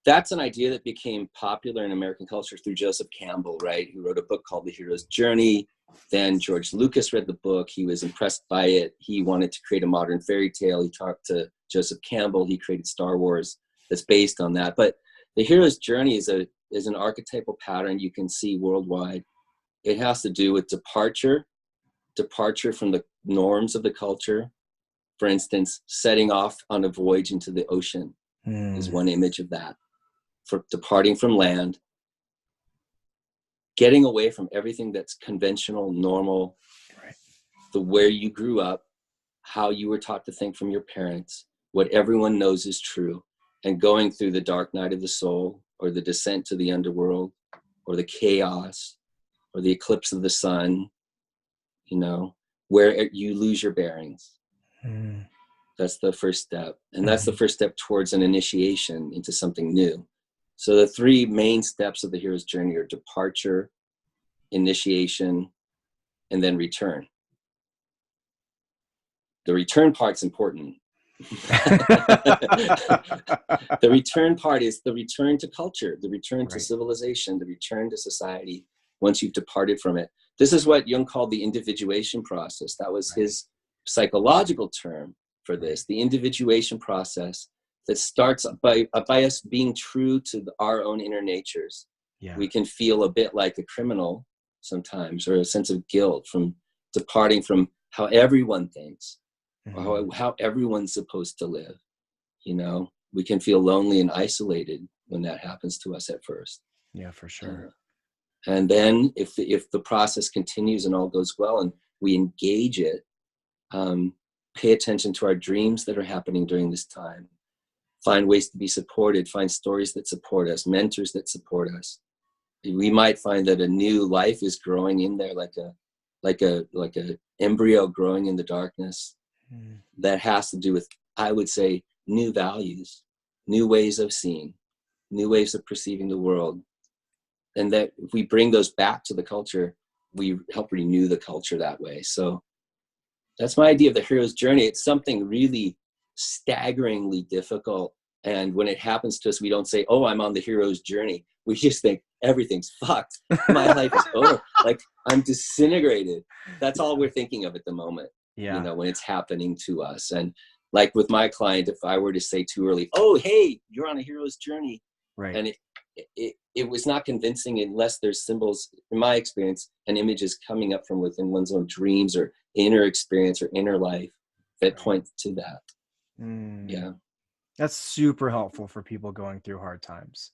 that's an idea that became popular in American culture through Joseph Campbell, right? Who wrote a book called The Hero's Journey. Then George Lucas read the book. He was impressed by it. He wanted to create a modern fairy tale. He talked to Joseph Campbell. He created Star Wars that's based on that. But the hero's journey is an archetypal pattern you can see worldwide. It has to do with departure from the norms of the culture. For instance, setting off on a voyage into the ocean is one image of that. For departing from land, getting away from everything that's conventional, normal, where you grew up, how you were taught to think from your parents, what everyone knows is true, and going through the dark night of the soul, or the descent to the underworld, or the chaos, or the eclipse of the sun, you know, where you lose your bearings. That's the first step. And that's the first step towards an initiation into something new. So the 3 main steps of the hero's journey are departure, initiation, and then return. the return part's important. The return part is the return to culture, the return to civilization, the return to society once you've departed from it. This is what Jung called the individuation process. That was his psychological term for this, the individuation process that starts by us being true to our own inner natures. We can feel a bit like a criminal sometimes, or a sense of guilt from departing from how everyone thinks, or how everyone's supposed to live. You know, we can feel lonely and isolated when that happens to us at first. Yeah, for sure. And then if the process continues and all goes well and we engage it, pay attention to our dreams that are happening during this time, find ways to be supported, find stories that support us, mentors that support us. We might find that a new life is growing in there, like a embryo growing in the darkness. That has to do with, I would say, new values, new ways of seeing, new ways of perceiving the world. And that if we bring those back to the culture, we help renew the culture that way. So that's my idea of the hero's journey. It's something really staggeringly difficult. And when it happens to us, we don't say, oh, I'm on the hero's journey. We just think everything's fucked. My life is over. Like, I'm disintegrated. That's all we're thinking of at the moment. You know, when it's happening to us. And like with my client, if I were to say too early, oh, hey, you're on a hero's journey. And it was not convincing unless there's symbols, in my experience, and images coming up from within one's own dreams or inner experience or inner life that point to that. Yeah. That's super helpful for people going through hard times.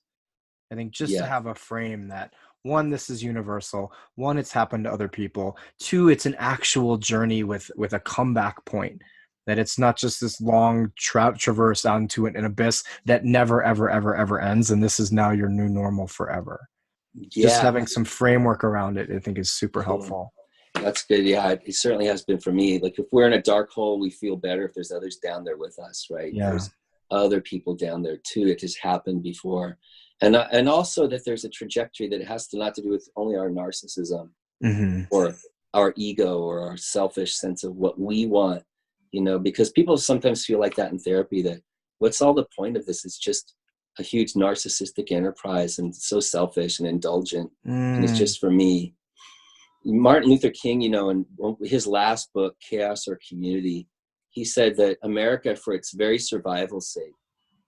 I think just to have a frame that, one, this is universal. One, it's happened to other people. Two, it's an actual journey with a comeback point. That it's not just this long traverse onto an abyss that never, ever, ever, ever ends. And this is now your new normal forever. Just having some framework around it, I think, is super helpful. That's good. Yeah, it certainly has been for me. Like, if we're in a dark hole, we feel better if there's others down there with us, right? There's other people down there too. It has happened before. And also that there's a trajectory that has to not to do with only our narcissism or our ego or our selfish sense of what we want, you know, because people sometimes feel like that in therapy, that what's all the point of this? It's just a huge narcissistic enterprise and so selfish and indulgent. And it's just for me. Martin Luther King, you know, in his last book, Chaos or Community, he said that America, for its very survival's sake,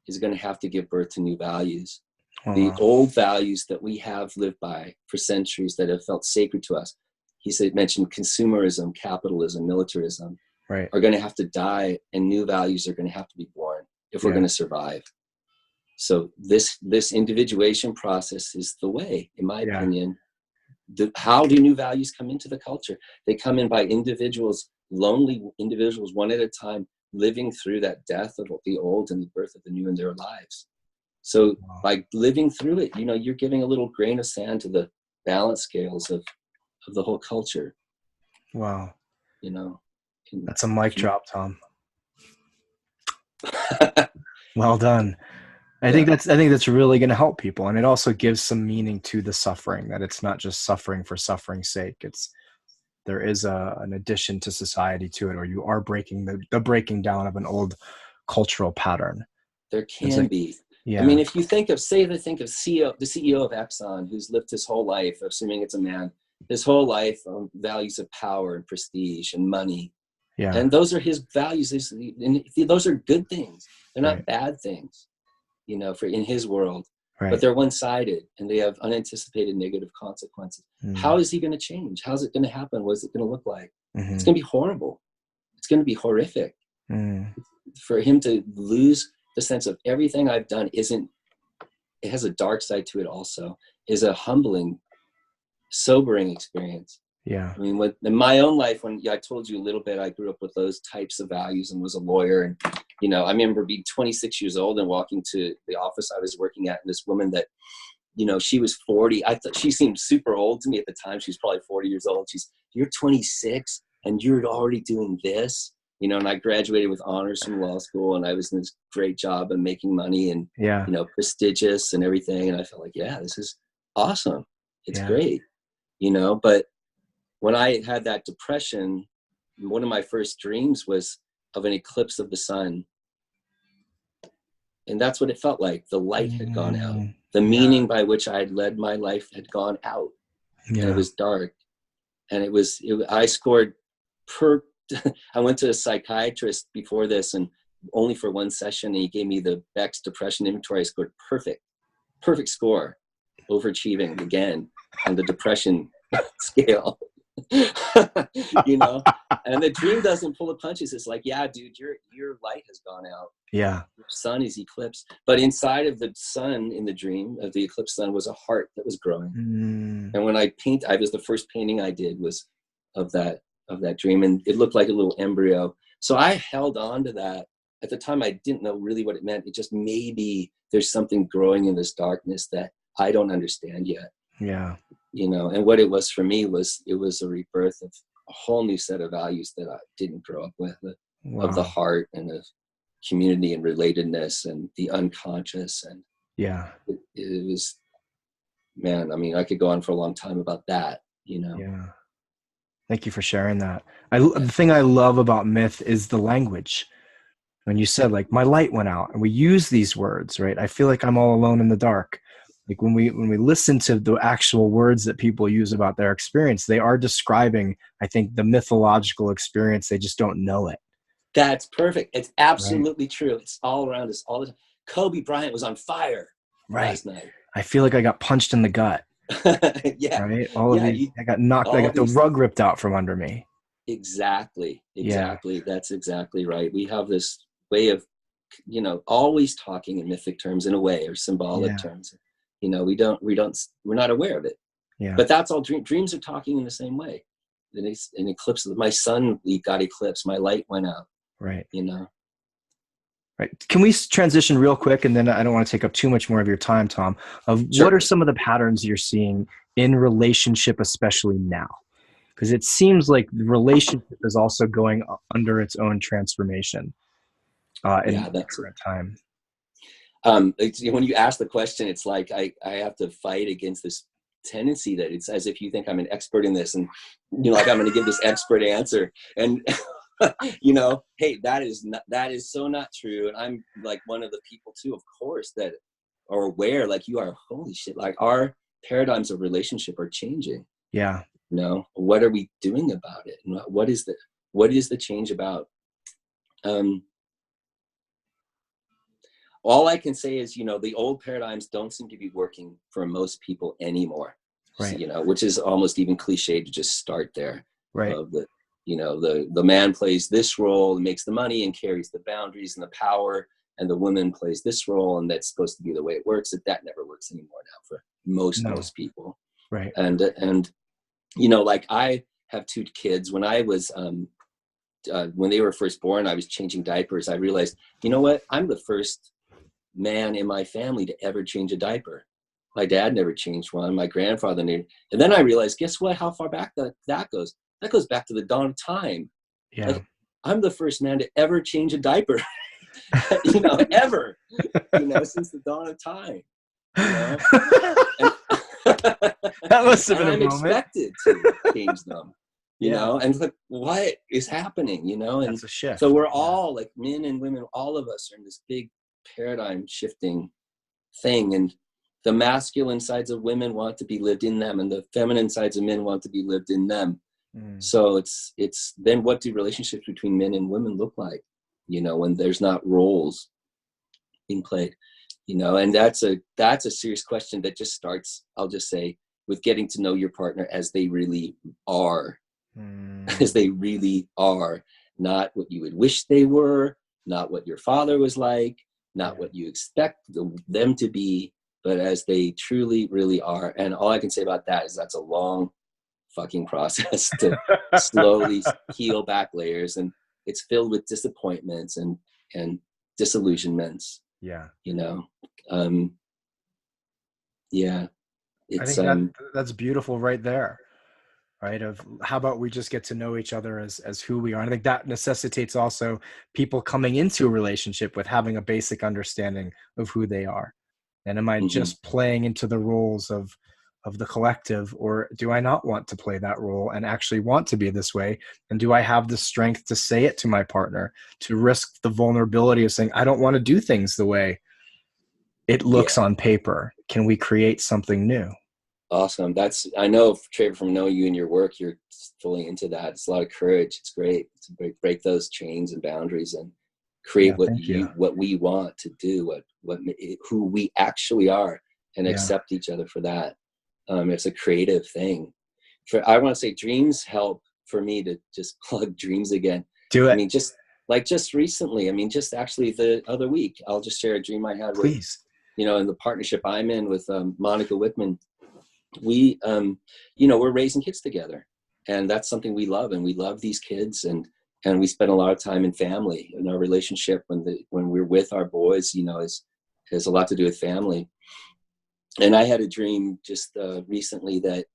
is going to have to give birth to new values. The old values that we have lived by for centuries that have felt sacred to us, he said, mentioned consumerism, capitalism, militarism, are going to have to die, and new values are going to have to be born if we're going to survive. So this individuation process is the way, in my opinion. How do new values come into the culture? They come in by individuals, lonely individuals, one at a time, living through that death of the old and the birth of the new in their lives. So by living through it, you know, you're giving a little grain of sand to the balance scales of the whole culture. Wow. You know, that's a mic drop, Tom. Well done. I think that's really going to help people. And it also gives some meaning to the suffering, that it's not just suffering for suffering's sake. There is an addition to society to it, or you are breaking the breaking down of an old cultural pattern. There can be. I mean, if you think of the CEO of Exxon, who's lived his whole life, assuming it's a man, his whole life on values of power and prestige and money. And those are his values. And those are good things. They're not bad things, you know, in his world. But they're one-sided and they have unanticipated negative consequences. How is he going to change? How's it going to happen? What is it going to look like? It's going to be horrible. It's going to be horrific. For him to lose the sense of everything I've done it has a dark side to it also, is a humbling, sobering experience. I mean, in my own life, when I told you a little bit, I grew up with those types of values and was a lawyer. And, you know, I remember being 26 years old and walking to the office I was working at, and this woman that, you know, she was 40. I thought she seemed super old to me at the time. She was probably 40 years old. You're 26 and you're already doing this, you know, and I graduated with honors from law school, and I was in this great job and making money and, you know, prestigious and everything. And I felt like, this is awesome. It's great, you know. But when I had that depression, one of my first dreams was of an eclipse of the sun. And that's what it felt like. The light had gone out. The meaning by which I had led my life had gone out. And it was dark. And I scored I went to a psychiatrist before this, and only for one session, and he gave me the Beck's depression inventory. I scored perfect score, overachieving again on the depression scale. You know, and the dream doesn't pull the punches. It's like, yeah, dude, your light has gone out. Yeah, your sun is eclipsed. But inside of the sun, in the dream of the eclipsed sun, was a heart that was growing. And when I was the first painting I did was of that dream, and it looked like a little embryo. So I held on to that. At the time, I didn't know really what it meant. It just, maybe there's something growing in this darkness that I don't understand yet. Yeah. You know, and what it was for me was, it was a rebirth of a whole new set of values that I didn't grow up with, of the heart and of community and relatedness and the unconscious. And it was, man, I mean, I could go on for a long time about that, you know? Yeah. Thank you for sharing that. The thing I love about myth is the language. When you said, like, my light went out, and we use these words, right? I feel like I'm all alone in the dark. Like when we listen to the actual words that people use about their experience, they are describing, I think, the mythological experience. They just don't know it. That's perfect. It's absolutely true. It's all around us all the time. Kobe Bryant was on fire last night. I feel like I got punched in the gut. Yeah. Right. I got knocked. I got the rug ripped out from under me. Exactly. Yeah. That's exactly right. We have this way of, you know, always talking in mythic terms in a way, or symbolic terms. You know, we're not aware of it. Yeah. But that's all. Dreams are talking in the same way. An eclipse. My sun got eclipsed. My light went out. Right. You know. Right. Can we transition real quick, and then I don't want to take up too much more of your time, Tom, what are some of the patterns you're seeing in relationship, especially now? Because it seems like the relationship is also going under its own transformation in the current time. When you ask the question, it's like I have to fight against this tendency that it's as if you think I'm an expert in this, and, you know, like I'm going to give this expert answer, and you know, hey, that is so not true. And I'm like one of the people too, of course, that are aware, like you are, holy shit, like our paradigms of relationship are changing. Yeah. You know, what are we doing about it? And what is the change about? All I can say is, you know, the old paradigms don't seem to be working for most people anymore. Right. So, you know, which is almost even cliche to just start there. Right. You know, the man plays this role and makes the money and carries the boundaries and the power, and the woman plays this role, and that's supposed to be the way it works. That never works anymore now for most people. Right. And you know, like I have two kids. When I was when they were first born, I was changing diapers. I realized, you know what? I'm the first man in my family to ever change a diaper. My dad never changed one. My grandfather never. And then I realized, guess what? How far back that goes? That goes back to the dawn of time. Yeah. Like, I'm the first man to ever change a diaper. You know, ever. You know, since the dawn of time. You know? That must have been a moment. I'm expected to change them. You know, and like, what is happening? You know, and that's a shift. So we're all like men and women. All of us are in this big paradigm shifting thing, and the masculine sides of women want to be lived in them, and the feminine sides of men want to be lived in them. So it's then what do relationships between men and women look like, you know, when there's not roles being played, you know? And that's a serious question that just starts, I'll just say, with getting to know your partner as they really are. As they really are, not what you would wish they were, not what your father was like, not what you expect them to be, but as they truly, really are. And all I can say about that is that's a long fucking process to slowly heal back layers. And it's filled with disappointments and disillusionments. Yeah. You know? Yeah. It's, I think that's beautiful right there. Right. Of how about we just get to know each other as who we are. And I think that necessitates also people coming into a relationship with having a basic understanding of who they are. And am I just playing into the roles of of the collective, or do I not want to play that role and actually want to be this way? And do I have the strength to say it to my partner, to risk the vulnerability of saying, I don't want to do things the way it looks on paper? Can we create something new? Awesome. I know, Trevor, from knowing you and your work, you're fully into that. It's a lot of courage. It's great to break those chains and boundaries and create what we want to do, who we actually are, and accept each other for that. It's a creative thing. I want to say dreams help for me to just plug dreams again. Do it. I mean, just recently, I mean, just actually the other week, I'll just share a dream I had with, in the partnership I'm in with Monica Whitman. We, we're raising kids together, and that's something we love, and we love these kids, and we spend a lot of time in family, and our relationship when we're with our boys, has a lot to do with family. And I had a dream just recently that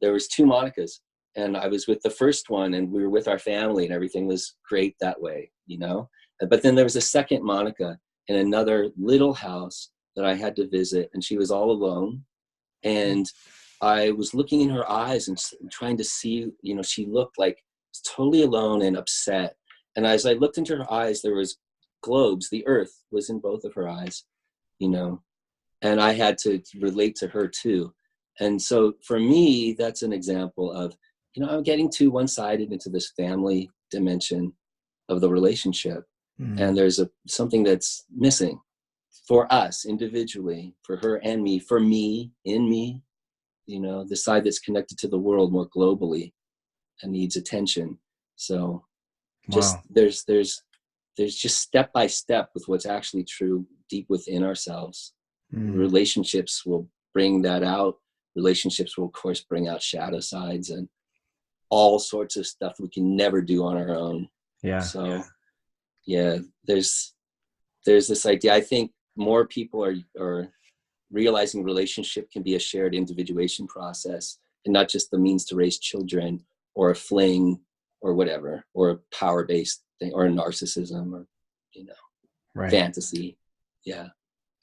there was 2 Monicas, and I was with the first one, and we were with our family, and everything was great that way, But then there was a second Monica in another little house that I had to visit, and she was all alone. And I was looking in her eyes and trying to see, she looked like totally alone and upset. And as I looked into her eyes, there was globes. The earth was in both of her eyes, and I had to relate to her too. And so for me, that's an example of, I'm getting too one-sided into this family dimension of the relationship. And there's something that's missing for us individually, for her and me, for me, in me, the side that's connected to the world more globally and needs attention. So just there's just step by step with what's actually true deep within ourselves. Relationships will bring that out. Relationships will, of course, bring out shadow sides and all sorts of stuff we can never do on our own. So there's this idea. I think more people are realizing relationship can be a shared individuation process, and not just the means to raise children or a fling or whatever, or a power-based thing, or a narcissism, or fantasy.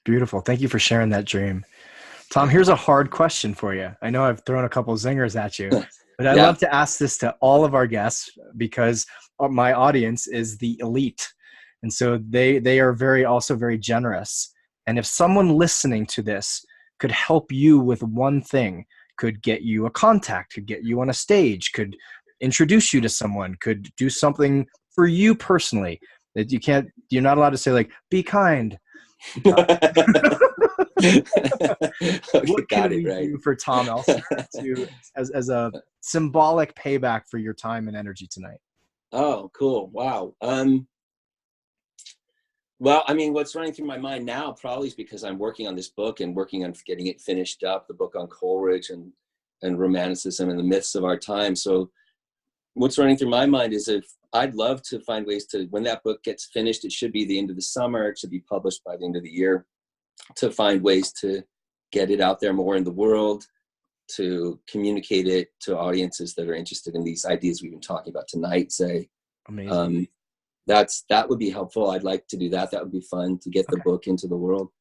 Beautiful. Thank you for sharing that dream. Tom, here's a hard question for you. I know I've thrown a couple of zingers at you, but I love to ask this to all of our guests, because my audience is the elite. And so they are also very generous. And if someone listening to this could help you with one thing, could get you a contact, could get you on a stage, could introduce you to someone, could do something for you personally that you're not allowed to say, like, be kind. What can we do for Tom Ellis as a symbolic payback for your time and energy tonight? Oh, cool. Wow. Well, I mean, what's running through my mind now probably is because I'm working on this book and working on getting it finished up, the book on Coleridge and romanticism and the myths of our time. So what's running through my mind is, if I'd love to find ways to, when that book gets finished, it should be the end of the summer, it should be published by the end of the year, to find ways to get it out there more in the world, to communicate it to audiences that are interested in these ideas we've been talking about tonight, say. Amazing. That would be helpful. I'd like to do that. That would be fun to get the book into the world.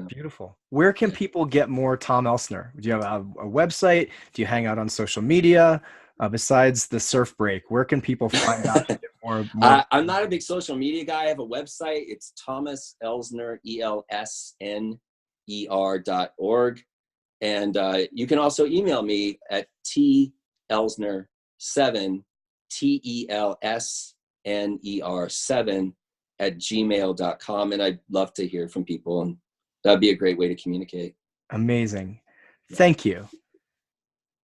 Beautiful. Where can people get more Tom Elsner? Do you have a website? Do you hang out on social media? Besides the surf break, where can people find out more? I'm not a big social media guy. I have a website. It's Thomas Elsner, ELSNER.org. And you can also email me at telsner7, TELSNER7 @gmail.com. And I'd love to hear from people, and that'd be a great way to communicate. Amazing. Thank you.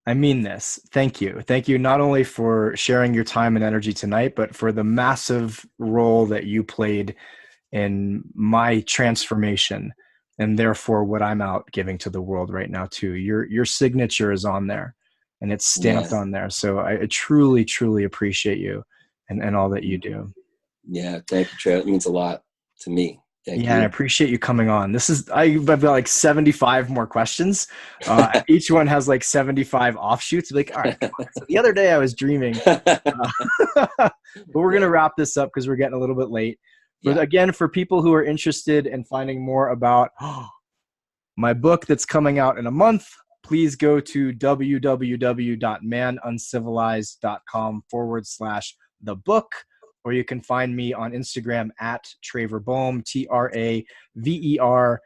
I mean this. Thank you. Thank you not only for sharing your time and energy tonight, but for the massive role that you played in my transformation, and therefore what I'm out giving to the world right now too. Your signature is on there, and it's stamped on there. So I truly, truly appreciate you and all that you do. Yeah. Thank you, Trey. It means a lot to me. Thank you. And I appreciate you coming on. I've got like 75 more questions. Each one has like 75 offshoots. Like, all right, so the other day I was dreaming, but we're going to wrap this up because we're getting a little bit late. But again, for people who are interested in finding more about my book that's coming out in a month, please go to www.manuncivilized.com/the book, or you can find me on Instagram at Traver Boehm, TraverBoehm.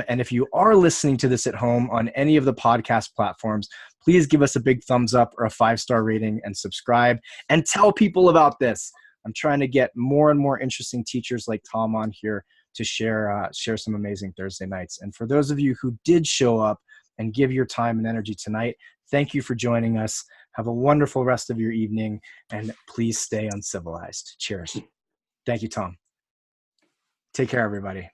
And if you are listening to this at home on any of the podcast platforms, please give us a big thumbs up or a 5-star rating and subscribe and tell people about this. I'm trying to get more and more interesting teachers like Tom on here to share some amazing Thursday nights. And for those of you who did show up and give your time and energy tonight, thank you for joining us. Have a wonderful rest of your evening, and please stay uncivilized. Cheers. Thank you, Tom. Take care, everybody.